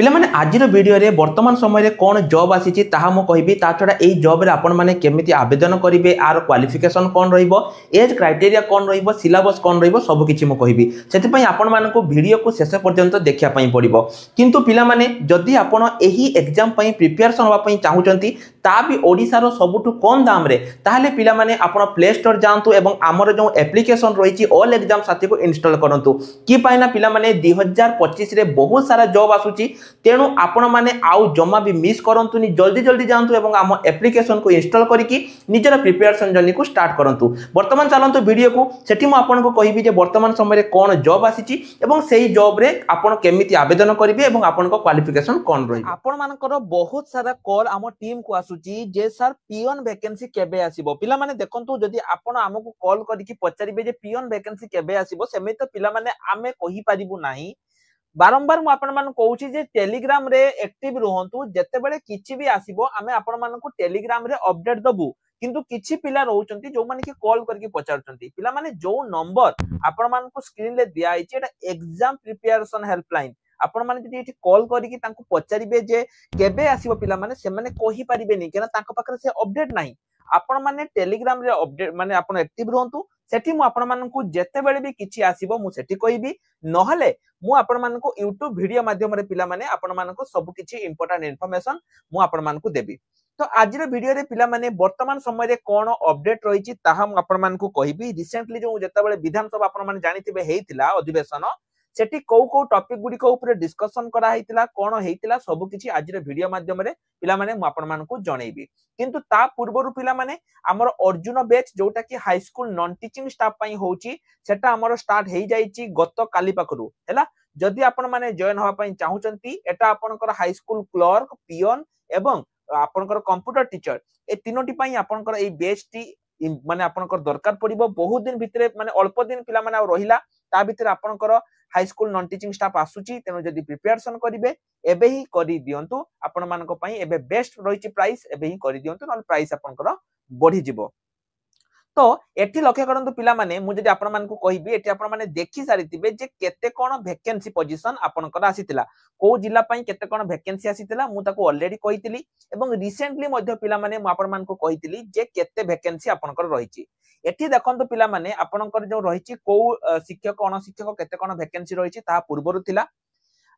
पिला माने आजिर वीडियो रे वर्तमान समय रे कौन जॉब आसी ताहा मो कहबी ता छडा एई जॉब रे आपण माने केमिति आवेदन करिवे आर क्वालिफिकेशन कौन रहिबो एज क्राइटेरिया कौन रहिबो सिलेबस कौन रहिबो सब किछि मो कहबी सेति पई आपण मानको वीडियो को शेष पर्यंत देखिया पई पड़िबो किंतु पिला माने जदी आपण एही एग्जाम पई प्रिपरेशन होवा पई चाहुचंती ता भी ओडिसा रो सबुठु कम दाम रे ताहाले पिला माने आपण प्ले स्टोर जांतु एवं हमर जो एप्लीकेशन रहिछि ऑल एग्जाम साथी को इंस्टॉल करंतु कि पाइना पिला माने 2025 रे बहुत सारा जॉब आसुची तेणु आपण माने आउ जमा भी मिस करंतुनी जल्दी जल्दी जानतु एवं आम एप्लीकेशन को इंस्टॉल करिकि निजर प्रिपरेशन जर्नी को स्टार्ट करंतु। वर्तमान चलंतु वीडियो को सेठी मु आपन को कहिबी जे वर्तमान समय रे कोन जॉब आसीची एवं सेही जॉब रे आपण केमिति आवेदन करिवे एवं आपन को क्वालिफिकेशन कोन रही। आपण मानकर बहुत सारा कॉल आम टीम को आसुची जे सर पियन वैकेंसी केबे आसीबो पिला माने देखंतु जदी आपण हमकु कॉल करिकि पचारिबे जे पियन वैकेंसी केबे आसीबो सेमे तो पिला माने आमे कहि परिबु नाही। बारंबार मु आपण मान कहूची जे टेलीग्राम रे एक्टिव रहंतु जते बेले किछि भी आसीबो आमे आपण मान को टेलीग्राम रे अपडेट दबु किंतु किछि पिला रहउचंती जो माने कि कॉल करके पचारचंती पिला माने जो नंबर आपण मान को स्क्रीन ले दिया आइछि एटा एग्जाम प्रिपरेशन हेल्पलाइन आपण माने जदी एठी कॉल करिकि तांको पचारिबे जे केबे आसीबो पिला माने से माने कहि परिबेनी केना तांको पाखरे से अपडेट नाही। आपण माने टेलीग्राम रे अपडेट माने आपण एक्टिव रहंतु सेठी मु आपण मानकु जते बेले भी किछि आसीबो मु सेठी कहिबी नहले मु आपण मानकु YouTube वीडियो माध्यम रे पिला माने आपण मानकु सब किछि इंपोर्टेंट इन्फॉर्मेशन मु आपण मानकु देबी। तो आज रे वीडियो रे पिला माने वर्तमान समय रे कोन अपडेट रहिछि ताहा मु आपण मानकु कहिबी। रिसेंटली जो जते बेले विधानसभा आपण माने जानिथिबे हेइतिला अधिवेशन सेठी को टॉपिक गुडी को ऊपर डिस्कशन करा हेइतिला कोन हेइतिला सब किछि आज रे वीडियो माध्यम रे पिला माने मु आपण मानकु जणैबी। किंतु ता पूर्वरु पिला माने हमर अर्जुन बैच जोटा कि high school non teaching staff पई होउची सेटा हमर स्टार्ट हेइ जाईची गत काली पाखरु हैला। जदि आपण माने जॉइन होवा पई चाहुचंती एटा आपनकर हाई स्कूल क्लर्क पियन एवं आपनकर कंप्यूटर टीचर ए तीनोटी पई आपनकर ए बैच टी माने आपनकर दरकार पड़िबो बहुत दिन भितरे माने अल्प दिन पिला माने रहिला ता भितरे आपनकर high school non teaching staff आसुची तेनो जदि प्रिपरेशन करिवे एबे ही करि दियंतु आपण मानको पई एबे बेस्ट रहिची प्राइस एबे ही करि दियंतु न प्राइस आपनकर बढ़ी जिवो। तो एठी लक्ष्य करंतु पिला माने मु जदि आपण मानकु कहिबी एठी आपण माने देखि सारितिबे जे केते कोन वैकेंसी पोजीशन आपनकर आसीतिला को जिल्ला पई केते कोन वैकेंसी आसीतिला मु ताको ऑलरेडी कहितिली एवं रिसेंटली मध्य पिला माने मु आपण मानकु कहितिली जे केते वैकेंसी आपनकर रहिची। एठी देखंतु पिला माने आपनकर जो रहिची को शिक्षक अन शिक्षक केते कोन वैकेंसी रहिची ता पूर्वरु थिला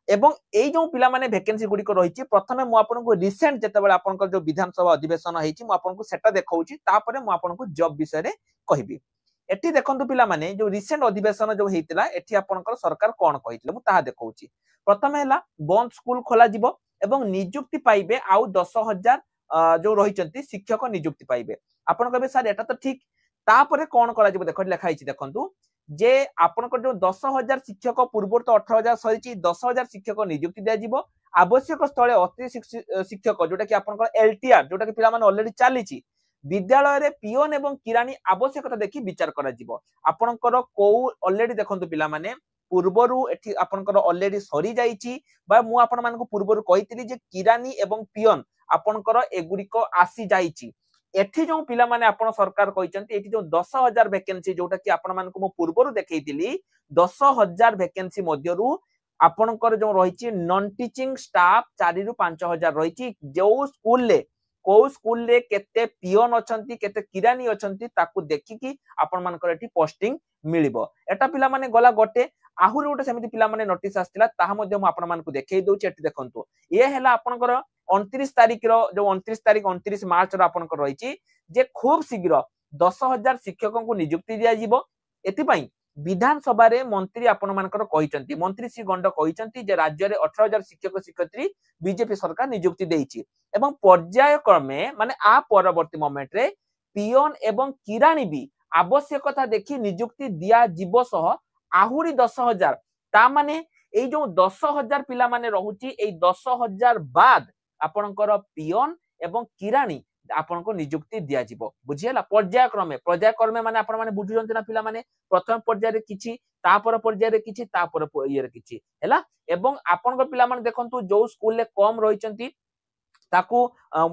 एवं एई जो पिला माने वैकेंसी गुडी को रहिची प्रथमे मु आपन को रिसेंट जते बेले आपन को जो विधानसभा अधिवेशन हेची मु आपन को सेटा देखाउची तापरे मु आपन को जॉब विषय रे कहिबी। एठी देखंतु पिला माने जो रिसेंट अधिवेशन जो हेतिला एठी आपन को सरकार कोन कहितले मु ताहा देखाउची। प्रथमे हला बंद स्कूल खोला जिवो एवं नियुक्ति पाइबे आउ 10,000 जो रहिचंती शिक्षक नियुक्ति पाइबे आपन कहबे सर एटा तो ठीक तापरे कोन करा जिवो देखो लिखा हिची देखंतु जे आपनकर जो 10,000 शिक्षक पूर्व तो 18,000 सरीची 10,000 शिक्षक नियुक्ति दिया जिवो आवश्यक स्थले अति शिक्षक जोटा कि आपनकर एलटीआर जोटा कि पिला माने ऑलरेडी चालीची विद्यालय रे पियन एवं किरानी आवश्यकता देखि विचार करा जिवो आपनकर को ऑलरेडी देखंतु पिला माने पूर्वरु एठी आपनकर ऑलरेडी सरी जाईची बा मु आपन मानको पूर्वरु कहितली जे किरानी एवं पियन आपनकर एगुडी को आसी जाईची। एठी जो पिला माने आपण सरकार कहिचंती एठी जो 10,000 वैकेंसी जोटा कि आपण मानको मो पूर्वरु देखैतिली 10,000 वैकेंसी मध्यरु आपणकर जो रहिची नॉन टीचिंग स्टाफ 4 रु 5,000 रहिची जो स्कूल ले केते पियन अछंती केते किरानी अछंती ताकू देखिकी आपण मानकर एठी पोस्टिंग मिलिबो। एटा पिला माने गला गोटे आहुर गोटे सेमिति पिला माने नोटिस आस्तिला ताहा मध्ये म आपण मानको देखै दउची एठी देखंतु ए हैला आपणकर 29 तारिख रो जो 29 तारिख 29 मार्च रो आपणकर रहिची जे खूब शीघ्र 10,000 शिक्षकों को नियुक्ति दिया जिवो। एति पई विधानसभा रे मंत्री आपण मानकर कहिचंती मंत्री श्री गंड कहिचंती जे राज्य रे 18,000 शिक्षक शिक्षयित्री बीजेपी सरकार नियुक्ति देइची एवं पर्याय क्रमे माने आ परवर्ती मोमेंट रे पियन एवं किरानी भी आवश्यकता देखि नियुक्ति दिया जीव सह आहुरी 10,000 ता माने एई जो 10,000 पिला माने रहुची एई 10,000 बाद आपनकर पियन एवं किरानी आपन को नियुक्ति दिया जिवो बुझियला पर्याय क्रमे माने आपण माने बुझुजंती ना पिला माने प्रथम पर्याय रे किछि तापर पर्याय रे किछि तापर ये रे किछि हैला एवं आपण को पिला माने देखंतु जो स्कूल ले कम रहिचंती ताकू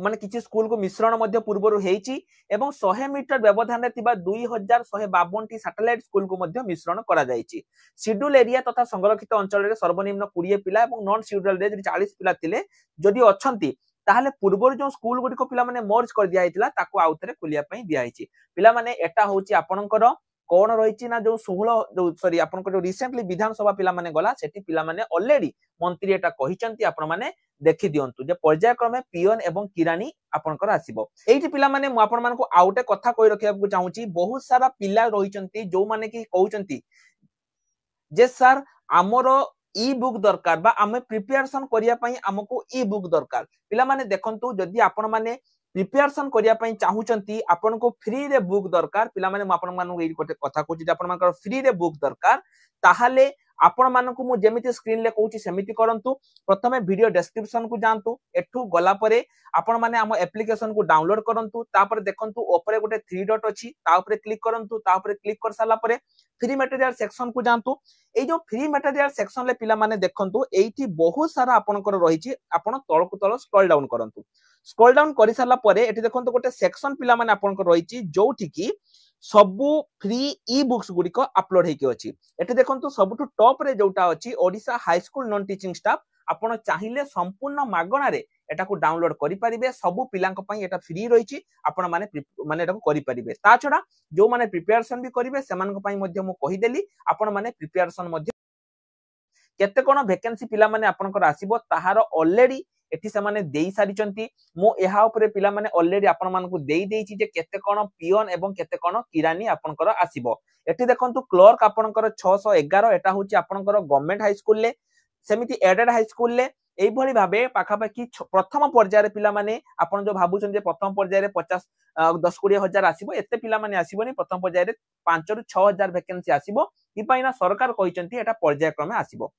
माने किछि स्कूल को मिश्रण मध्य पूर्वरु हेइची एवं 100 मीटर व्यवधान रे तिबा 2152 टी सैटेलाइट स्कूल को मध्य मिश्रण करा जायछि। शेड्यूल एरिया तथा संरक्षित अंचल रे सर्वनिम्न 20 पिला एवं नॉन शेड्यूल रे 40 पिला थिले जदि अछंती ताहले पूर्वर जो स्कूल गुडी को पिला माने मर्ज कर दिया हितला ताकू आउथरे खुलिया पई दिया हिची। पिला माने एटा होची आपनकर कोन रहिची ना जो 16 जो सॉरी आपनकर जो रिसेंटली विधानसभा पिला माने गला सेठी पिला माने ऑलरेडी मंत्री एटा कहिचंती आपण माने देखि दियंतु जे पर्याय क्रमे पियन एवं किरानी आपनकर आसीबो। एठी पिला माने मु आपण मानको आउटे कथा कहि रखिया को चाहूची बहुत सारा पिला रहिचंती जो माने की कहउचंती जे सर आमरो ई बुक दरकार बा आमे प्रिपरेशन करिया पई हमको ई बुक दरकार। पिला माने देखंतु जदि आपण माने प्रिपरेशन करिया पई चाहूचंती आपण को फ्री रे बुक दरकार। पिला माने म आपण मानको एई कथा कहूची जे आपण मानकर फ्री रे बुक दरकार ताहाले आपण मानको मु जेमिति स्क्रीन ले कहूची सेमिति करंतु। प्रथमे वीडियो डिस्क्रिप्शन को जानतु एठू गला परे आपण माने हम एप्लीकेशन को डाउनलोड करंतु तापर देखंतु ऊपर गोटे 3 डॉट अछि ता ऊपर क्लिक करंतु ता ऊपर क्लिक कर साला परे फ्री मटेरियल सेक्शन को जानतु। ए जो फ्री मटेरियल सेक्शन ले पिला माने देखंतु एठी बहुत सारा आपनकर रहिछि आपण तळ को तळ स्क्रॉल डाउन करंतु। स्क्रॉल डाउन करि साला परे एठी देखंतु गोटे सेक्शन पिला माने आपनकर रहिछि जोठी की सबु फ्री ई बुक्स गुडी को अपलोड हेकी अछि। एठी देखंतु सबटु टॉप रे जोटा अछि Odisha high school non teaching staff आपण चाहिले संपूर्ण मागणा रे एटा को डाउनलोड करि परिबे। सबु पिलांक पई एटा फ्री रहिछि आपण माने एटा को करि परिबे। ता छडा जो माने प्रिपरेशन भी करिवे सेमानक पई मध्ये मु कहि देली आपण माने प्रिपरेशन मध्ये केते कोन वैकेंसी पिला माने आपनकर आसीबो ताहार ऑलरेडी एठी से माने देई सारिचंती। मु एहा ऊपर पिला माने ऑलरेडी आपण मानकु देई देइछि जे केते कोन पियन एवं केते कोन किरानी आपनकर आसीबो। एठी देखंतु क्लर्क आपनकर 611 एटा होची आपनकर गवर्नमेंट हाई स्कूल ले सेमिति एडेड हाई स्कूल ले एई भली भाबे पाखापाखी प्रथम पर्याय रे पिला माने आपण जो भाबुछन जे प्रथम पर्याय रे 50 10-20 हजार आसीबो एते पिला माने आसीबोनी। प्रथम पर्याय रे 5 रु 6 हजार वैकेंसी आसीबो इ पाइना सरकार कहिचंती एटा पर्याय क्रमे आसीबो।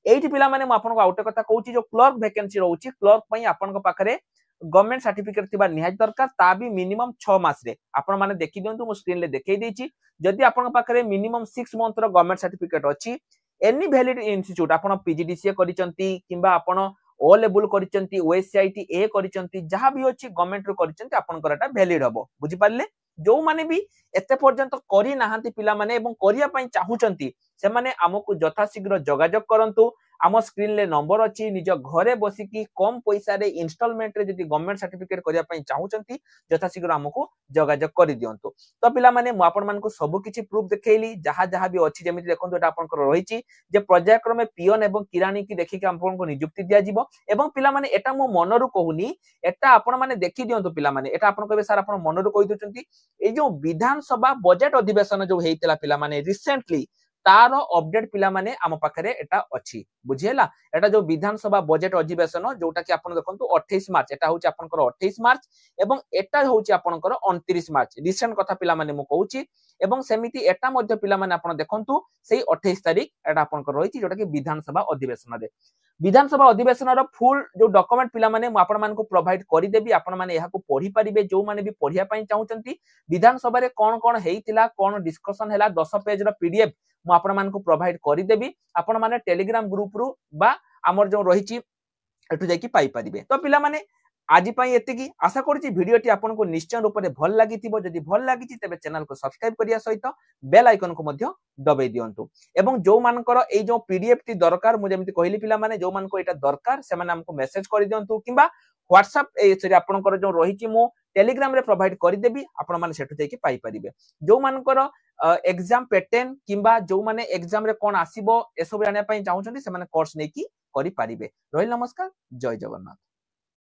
एठी पिला माने म आपनको आउटे कथा कहूची जो क्लर्क वैकेंसी रहउची क्लर्क पई आपनको पाखरे गवर्नमेंट सर्टिफिकेट थिबा निहाय दरकार ता भी मिनिमम 6 मास रे आपण माने देखि दियंतु मु स्क्रीन ले देखै देछि। जदि आपनको पाखरे मिनिमम 6 मंथ रो गवर्नमेंट सर्टिफिकेट अछि एनी वैलिड इंस्टीट्यूट आपण पीजीडीसीए करिचंती किंबा आपण ओ लेवल करिचंती ओएससीआईटी ए करिचंती जहां भी अछि गवर्नमेंट रो करिचंती आपनकर एटा वैलिड हबो। बुझि पारले जो माने भी एते पर्यंत करि नाहंती पिला माने एवं करिया पई चाहूचंती से माने हमकु यथा शीघ्र जोगाजोग करंतु। आम स्क्रीन ले नंबर अछि निज घरे बसी की कम पैसा रे इंस्टॉलमेंट रे जदी गवर्नमेंट सर्टिफिकेट करिया पई चाहूचंती यथा शीघ्र हमकु जोगाजोग करि दियंतु। तो पिला माने मु आपण मानकु सब किछि प्रूफ देखेइली जहां जहां भी अछि जेमिति देखंतु एटा आपनकर रहिछि जे पर्याय क्रमे पियन एवं किरानी की देखि के आपनको नियुक्ति दिया जिवो। एवं पिला माने एटा मो मनरु कहूनी एटा आपण माने देखि दियंतु पिला माने एटा आपण कहबे सर आपण मनरु कहि दउचंती ए जो विधानसभा बजट अधिवेशन जो हेइतला पिला माने रिसेंटली तार अपडेट पिला माने आम पाखरे एटा अछि। बुझियला एटा जो विधानसभा बजट अधिवेशन जोटा कि आपण देखंतु 28 मार्च एटा होची आपनकर 28 मार्च एवं एटा होची आपनकर 29 मार्च रिसेंट कथा पिला माने मु कहूची। एवं सेमिति एटा मध्य पिला माने आपण देखंतु सेही 28 तारिख एटा आपनकर रहिछि जोटा कि विधानसभा अधिवेशन रे विधानसभा अधिवेशन रो फुल जो डॉक्यूमेंट पिला माने मु आपण मानको प्रोवाइड करि देबी आपण माने एहा को पढि परिबे। जो माने भी पढिया पई चाहूचंती विधानसभा रे कोन कोन हेइतिला कोन डिस्कशन हैला 10 पेज रो पीडीएफ मु आपण मानको प्रोवाइड करि देबी। आपण माने टेलीग्राम ग्रुप रु बा हमर जो रहिछि एटु जाई कि पाई परिबे। तो पिला माने आज पई एतिकी आशा करछि भिडियोटी आपनको निश्चय रूप से भल लागिथिबो। जदि भल लागिछि तबे चैनल को सब्सक्राइब करिया सहित बेल आइकन को मध्य दबाई दियंतु। एवं जो मानकर ए जो पीडीएफ टी दरकार मु जेमिति कहली पिला माने जो मानको एटा दरकार से माने हमको मेसेज करि दियंतु किबा व्हाट्सएप ए सरी आपनकर जो रहिछि मु टेलीग्राम रे प्रोवाइड करि देबी आपण माने सेठु जाई कि पाई परिबे। जो मानकर एग्जाम पैटर्न किबा जो माने एग्जाम रे कोन आसीबो ए सब जानिया पई चाहउछन्ती से माने कोर्स नै कि करि परिबे। रहिल नमस्कार जय जगन्नाथ।